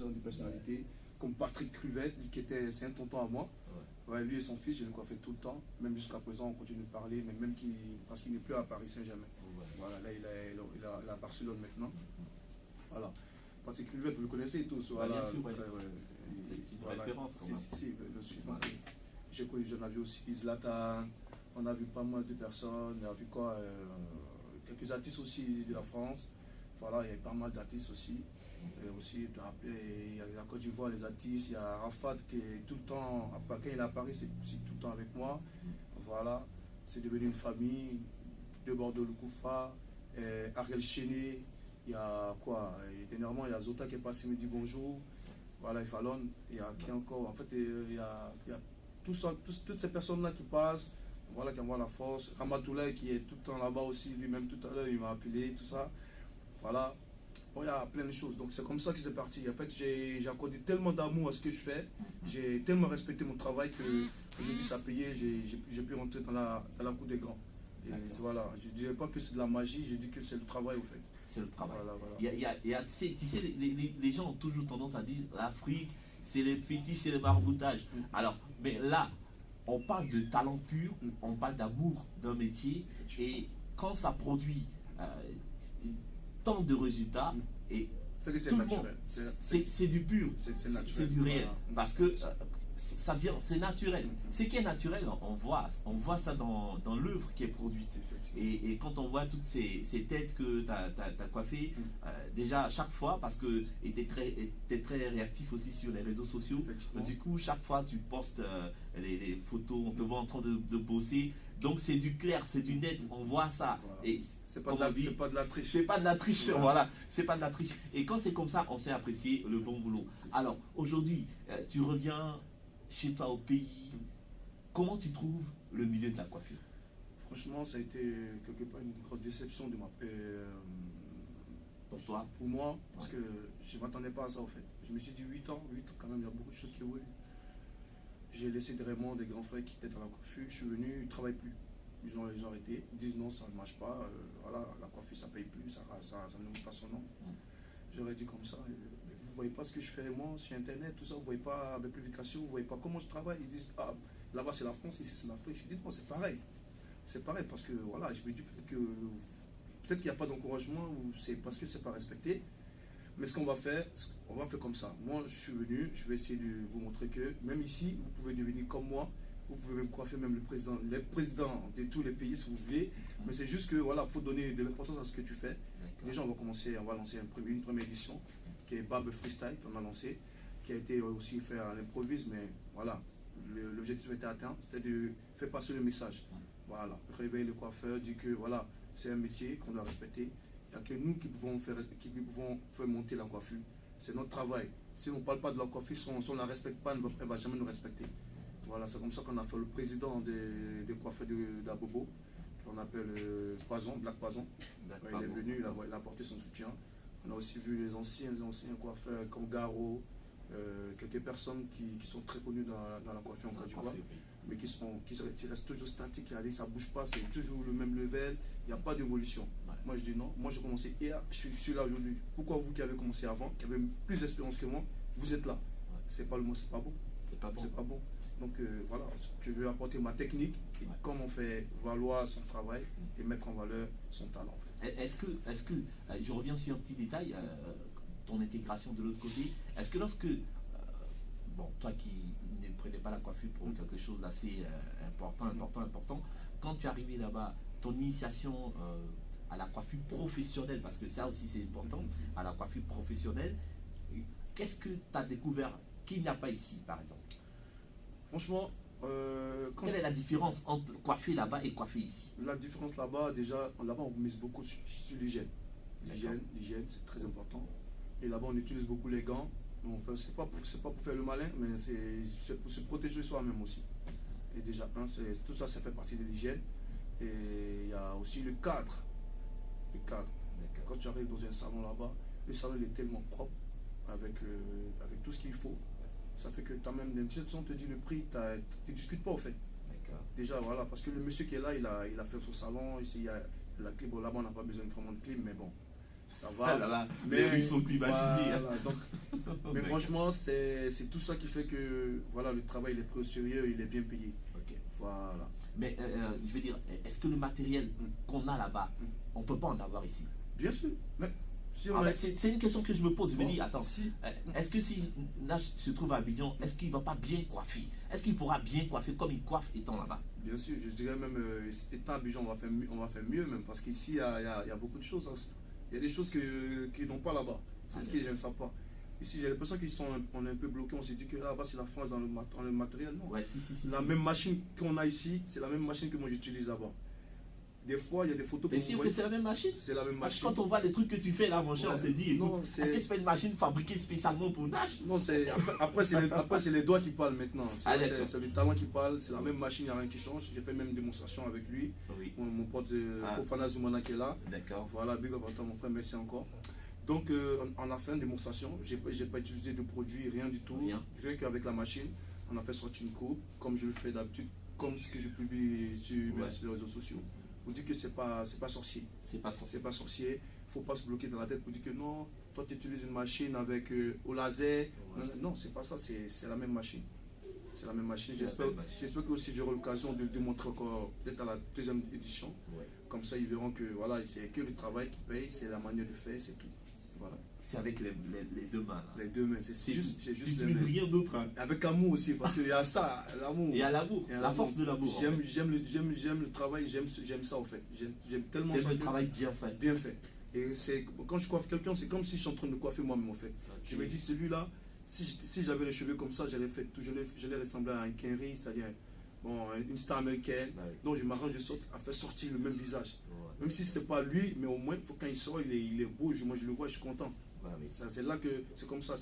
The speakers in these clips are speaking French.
représente des personnalités, comme Patrick Cruvette, c'est un tonton à moi. Ouais, lui et son fils, je le coiffais tout le temps. Même jusqu'à présent, on continue de parler, mais même parce qu'il n'est plus à Paris Saint-Germain. Voilà, là, il est à Barcelone maintenant. Voilà. Patrick Cruvette, vous le connaissez tous. Voilà, bien sûr, ouais. C'est une référence. Si, je suis. J'ai connu, j'en ai vu aussi Zlatan, on a vu pas mal de personnes, on a vu quoi, quelques artistes aussi de la France. Voilà, il y a pas mal d'artistes aussi. Et aussi, il y a la Côte d'Ivoire, les artistes, il y a Rafat qui est tout le temps, quand il est à Paris, c'est tout le temps avec moi. Voilà, c'est devenu une famille, de Bordeaux Loukoufa, Ariel Chéné, il y a quoi, dernièrement il y a Zota qui est passé, me dit bonjour. Voilà, il Fallon, il y a qui encore, en fait, il y a toutes ces personnes-là qui passent, voilà, qui envoient la force. Ramatoulaye qui est tout le temps là-bas aussi, lui-même tout à l'heure, il m'a appelé, tout ça. Voilà. Bon, il y a plein de choses. Donc c'est comme ça que c'est parti. En fait, j'ai accordé tellement d'amour à ce que je fais, j'ai tellement respecté mon travail que aujourd'hui ça a payé, j'ai pu rentrer dans la cour des grands. Et voilà, je ne dirais pas que c'est de la magie, je dis que c'est le travail au fait. C'est le travail. Voilà. Tu sais, les gens ont toujours tendance à dire l'Afrique, c'est le fétiche, c'est le maraboutage. Alors, mais là, on parle de talent pur, on parle d'amour d'un métier, et quand ça produit tant de résultats, et c'est que c'est naturel. C'est du pur, c'est du réel. Voilà. Parce que ça vient, c'est naturel. Ce qui est naturel, on voit ça dans l'œuvre qui est produite. Et quand on voit toutes ces têtes que tu as coiffées, déjà à chaque fois, parce que tu es très réactif aussi sur les réseaux sociaux, du coup, chaque fois tu postes les photos, on te voit en train de bosser. Donc c'est du clair, c'est du net, on voit ça. Voilà. Et c'est pas de la triche. C'est pas de la triche, voilà. C'est pas de la triche. Et quand c'est comme ça, on sait apprécier le bon boulot. Alors aujourd'hui, tu reviens chez toi au pays. Comment tu trouves le milieu de la coiffure? Franchement, ça a été quelque part une grosse déception de ma pour toi? Pour moi, parce que je ne m'attendais pas à ça en fait. Je me suis dit 8 ans quand même, il y a beaucoup de choses qui évoluent. J'ai laissé vraiment des grands frères qui étaient dans la coiffure. Je suis venu, ils ne travaillent plus. Ils ont arrêté. Ils disent non, ça ne marche pas. Voilà, la coiffure, ça ne paye plus, ça ne nourrit pas son nom. J'aurais dit comme ça. Vous ne voyez pas ce que je fais moi sur Internet, tout ça. Vous ne voyez pas mes publications, vous ne voyez pas comment je travaille. Ils disent, ah, là-bas c'est la France, ici c'est l'Afrique. Je dis, non, c'est pareil. C'est pareil parce que voilà, je me dis peut-être qu'il n'y a pas d'encouragement ou c'est parce que c'est pas respecté. Mais ce qu'on va faire, comme ça. Moi, je suis venu, je vais essayer de vous montrer que même ici, vous pouvez devenir comme moi. Vous pouvez même coiffer même les présidents de tous les pays si vous voulez. Mais c'est juste que voilà, faut donner de l'importance à ce que tu fais. Déjà, on va lancer une première édition qui est Barbe Freestyle qu'on a lancé, qui a été aussi fait à l'improvise, mais voilà, l'objectif était atteint, c'était de faire passer le message. Voilà, réveiller le coiffeur, dire que voilà, c'est un métier qu'on doit respecter. Il n'y a que nous qui pouvons faire monter la coiffure. C'est notre travail. Si on ne parle pas de la coiffure, si on ne la respecte pas, elle ne va jamais nous respecter. Voilà, c'est comme ça qu'on a fait le président des coiffeurs d'Abobo, qu'on appelle Poison, Black Poison. Il est venu, il a apporté son soutien. On a aussi vu les anciens coiffeurs comme Garo, quelques personnes qui sont très connues dans la coiffure en Côte d'Ivoire, mais qui restent toujours statiques, ça ne bouge pas, c'est toujours le même level, il n'y a pas d'évolution. Moi je dis non, moi j'ai commencé hier, je suis là aujourd'hui. Pourquoi vous qui avez commencé avant, qui avez plus d'expérience que moi, vous êtes là? C'est pas le mot, c'est pas bon. C'est pas bon. Donc voilà, je veux apporter ma technique et comment faire valoir son travail et mettre en valeur son talent. Est-ce que je reviens sur un petit détail, ton intégration de l'autre côté, est-ce que lorsque, bon, toi qui ne prenais pas la coiffure pour quelque chose d'assez important, quand tu es arrivé là-bas, ton initiation à la coiffure professionnelle, parce que ça aussi c'est important, à la coiffure professionnelle, qu'est-ce que tu as découvert qu'il n'y a pas ici, par exemple? Franchement, quelle est la différence entre coiffer là-bas et coiffer ici? La différence là-bas, déjà, là-bas on mise beaucoup sur l'hygiène. L'hygiène, c'est très important. Et là-bas, on utilise beaucoup les gants. Enfin, c'est pas pour faire le malin, mais c'est pour se protéger soi-même aussi. Et déjà, tout ça, ça fait partie de l'hygiène. Et il y a aussi le cadre. Quand tu arrives dans un salon là-bas, le salon il est tellement propre, avec tout ce qu'il faut. Ça fait que tu as même, si on te dit le prix, tu ne discutes pas au fait. Déjà, voilà, parce que le monsieur qui est là, il a fait son salon, ici il y a la clim, bon, là-bas on n'a pas besoin vraiment de clim, mais bon, ça va. Là-bas, mais les rues sont climatisées. Voilà, donc, mais franchement, c'est tout ça qui fait que voilà, le travail il est pris au sérieux, il est bien payé. Ok. Voilà. Mais je veux dire, est-ce que le matériel qu'on a là-bas, on ne peut pas en avoir ici? Bien sûr. Mais si c'est une question que je me pose. Je me dis, attends, si, est-ce que si Nash se trouve à Abidjan, est-ce qu'il ne va pas bien coiffer? Est-ce qu'il pourra bien coiffer comme il coiffe étant là-bas? Bien sûr, je dirais même, étant à Abidjan, on va faire mieux même, parce qu'ici, il y a beaucoup de choses. Il y a des choses qu'ils n'ont pas là-bas. C'est ce que je ne sais pas. Ici, j'ai l'impression on est un peu bloqués. On s'est dit que là-bas, c'est la France dans le matériel. Non. Ouais, la même machine qu'on a ici, c'est la même machine que moi j'utilise là-bas. Des fois, il y a des photos. T'es sûr que c'est la même machine? C'est la même machine. Parce que quand on voit les trucs que tu fais là, mon cher, on se dit, est-ce que c'est pas une machine fabriquée spécialement pour Nash? Non, après c'est les doigts qui parlent maintenant. C'est le talent qui parle. C'est la même machine, il n'y a rien qui change. J'ai fait même une démonstration avec lui. Oui. Mon pote Fofana Zoumana qui est là. D'accord. Voilà, big up à toi, mon frère, merci encore. Donc, on a fait une démonstration. J'ai pas utilisé de produit, rien du tout. Rien qu'avec la machine. On a fait sortir une coupe, comme je le fais d'habitude, comme ce que je publie sur les réseaux sociaux. Pour dire que c'est pas sorcier. C'est pas sorcier. C'est pas sorcier. Il ne faut pas se bloquer dans la tête pour dire que non, toi tu utilises une machine avec au laser. Ouais. Non, c'est pas ça, c'est la même machine. C'est la même machine. J'espère que aussi j'aurai l'occasion de le démontrer encore peut-être à la deuxième édition. Ouais. Comme ça, ils verront que voilà, c'est que le travail qui paye, c'est la manière de faire, c'est tout. Voilà. C'est avec les deux mains. Là. Les deux mains, c'est juste tu n'utilises rien d'autre. Hein. Avec amour aussi, parce qu'il y a ça, l'amour. Il y a l'amour, la force de l'amour. J'aime le travail, j'aime ça en fait. J'aime tellement ça. J'aime le travail bien fait. Bien fait. Et quand je coiffe quelqu'un, c'est comme si je suis en train de coiffer moi-même en fait. Okay. Je me dis, celui-là, si j'avais les cheveux comme ça, j'allais ressembler à un Kenry, c'est-à-dire une star américaine. Ouais. Donc je m'arrange à faire sortir le même visage. Ouais. Même si ce n'est pas lui, mais au moins, quand il sort, il est beau. Moi je le vois, je suis content. Ouais, oui. C'est là que c'est comme ça.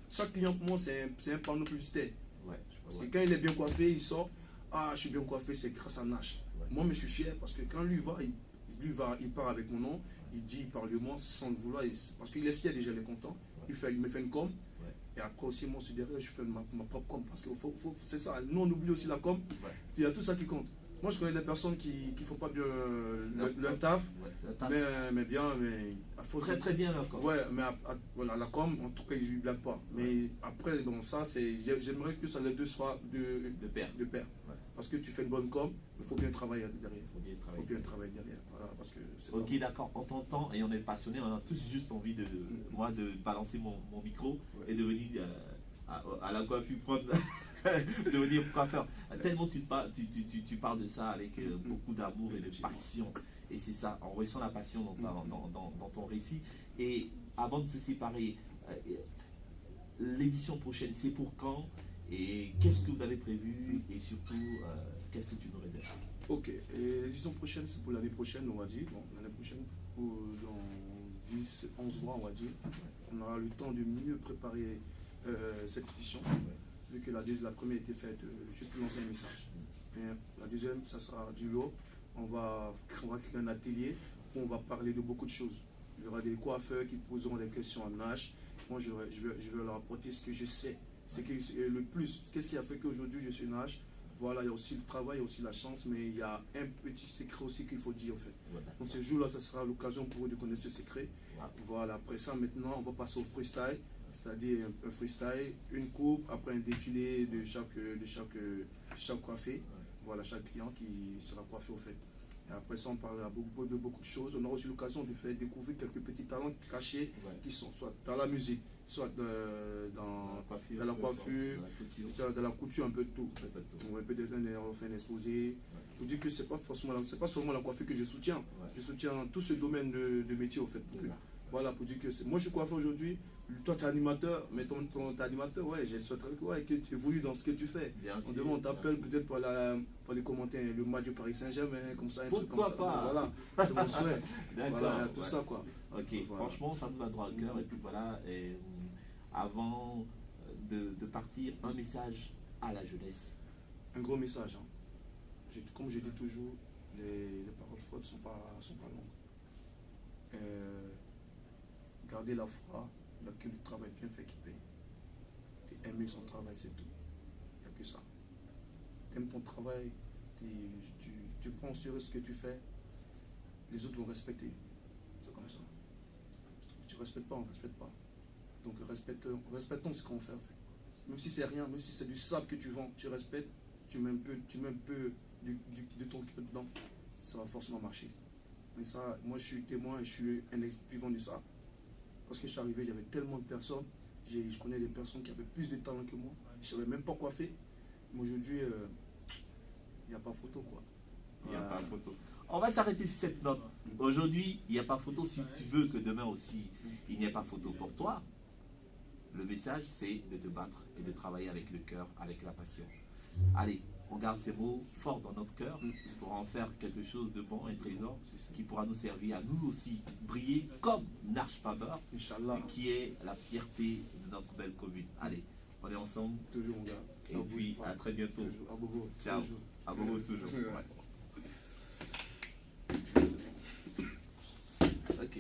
Chaque client pour moi, c'est un panneau publicitaire. Ouais, parce que quand il est bien coiffé, il sort. Ah, je suis bien coiffé, c'est grâce à Nash. Ouais. Moi, je suis fier parce que quand lui va, il part avec mon nom. Il dit, il parle de moi sans le vouloir, parce qu'il est fier déjà, il est content. Ouais. Il me fait une com. Ouais. Et après aussi, moi, derrière, je fais ma propre com. Parce que c'est ça, nous, on oublie aussi la com. Ouais. Il y a tout ça qui compte. Moi, je connais des personnes qui ne font pas bien le taf, mais bien, mais très très bien leur com. Ouais, mais voilà, la com, en tout cas, ils ne blaguent pas. Mais après, bon, ça, j'aimerais que ça les deux soient de pair. Ouais. Parce que tu fais une bonne com, il faut bien travailler derrière. Il faut bien travailler derrière. Voilà, parce que ok, d'accord, on t'entend et on est passionné, on a tous juste envie de balancer mon micro et de venir à la coiffure prendre. Devenir coiffeur. Tellement tu parles de ça avec beaucoup d'amour et de passion. Et c'est ça, on ressent la passion dans ton récit. Et avant de se séparer, l'édition prochaine, c'est pour quand? Et qu'est-ce que vous avez prévu? Et surtout, qu'est-ce que tu nous réserves? Ok, l'édition prochaine, c'est pour l'année prochaine, on va dire. Bon, l'année prochaine, dans 10, 11 mois, on va dire. On aura le temps de mieux préparer cette édition. Vu que la première a été faite juste pour lancer un message. Et la deuxième, ça sera du lot. On va créer un atelier où on va parler de beaucoup de choses. Il y aura des coiffeurs qui poseront des questions à Nash. Moi, je vais leur apporter ce que je sais. C'est le plus. Qu'est-ce qui a fait qu'aujourd'hui je suis Nash? Voilà, il y a aussi le travail, il y a aussi la chance, mais il y a un petit secret aussi qu'il faut dire en fait. Voilà. Donc ce jour-là, ça sera l'occasion pour eux de connaître ce secret. Voilà, après ça, maintenant, on va passer au freestyle. C'est-à-dire un freestyle, une coupe, après un défilé de chaque coiffé. Voilà, chaque client qui sera coiffé au fait. Et après ça, on parlera de beaucoup de choses. On aura aussi l'occasion de faire découvrir quelques petits talents cachés qui sont soit dans la musique, soit dans la coiffure, dans la couture, un peu de tout. On va peut-être faire un exposé. Pour dire que c'est pas seulement la coiffure que je soutiens. Je soutiens tout ce domaine de métier au fait. Voilà, pour dire que moi je suis coiffeur aujourd'hui. Toi, tu es animateur, mais ton animateur, ouais, je souhaiterais que tu évolues dans ce que tu fais. On t'appelle peut-être pour les commenter le match du Paris Saint-Germain, comme ça. Pourquoi pas? Voilà, c'est mon souhait. D'accord. Voilà, tout ça, quoi. Ok, voilà. Franchement, ça me va droit au cœur. Et puis voilà, avant de partir, un message à la jeunesse. Un gros message. Hein. Comme je dis toujours, les paroles fortes ne sont pas longues. Gardez la foi. Il n'y a que le travail bien fait qui paye. Et aimer son travail, c'est tout. Il n'y a que ça. Tu aimes ton travail, tu prends au sérieux ce que tu fais, les autres vont respecter. C'est comme ça. tu ne respectes pas, on ne respecte pas. Donc respectons ce qu'on fait en fait. Même si c'est rien, même si c'est du sable que tu vends, tu respectes, tu mets un peu de ton cœur dedans, ça va forcément marcher. Mais ça, moi je suis témoin et je suis un vivant de ça. Parce que je suis arrivé, il y avait tellement de personnes, je connais des personnes qui avaient plus de talent que moi, je ne savais même pas quoi faire. Mais aujourd'hui, il n'y a pas photo quoi. Il n'y a pas photo. On va s'arrêter sur cette note. Aujourd'hui, il n'y a pas photo. Si tu veux que demain aussi, il n'y ait pas photo pour toi, le message, c'est de te battre et de travailler avec le cœur, avec la passion. Allez, on garde ces mots forts dans notre cœur pour en faire quelque chose de bon et trésor qui pourra nous servir à nous aussi briller comme Narche Faber, qui est la fierté de notre belle commune. Allez, on est ensemble. Toujours, mon gars. Et puis, à très bientôt. Toujours. À Bogo. Ciao. À Bogo toujours. Ouais. Ok.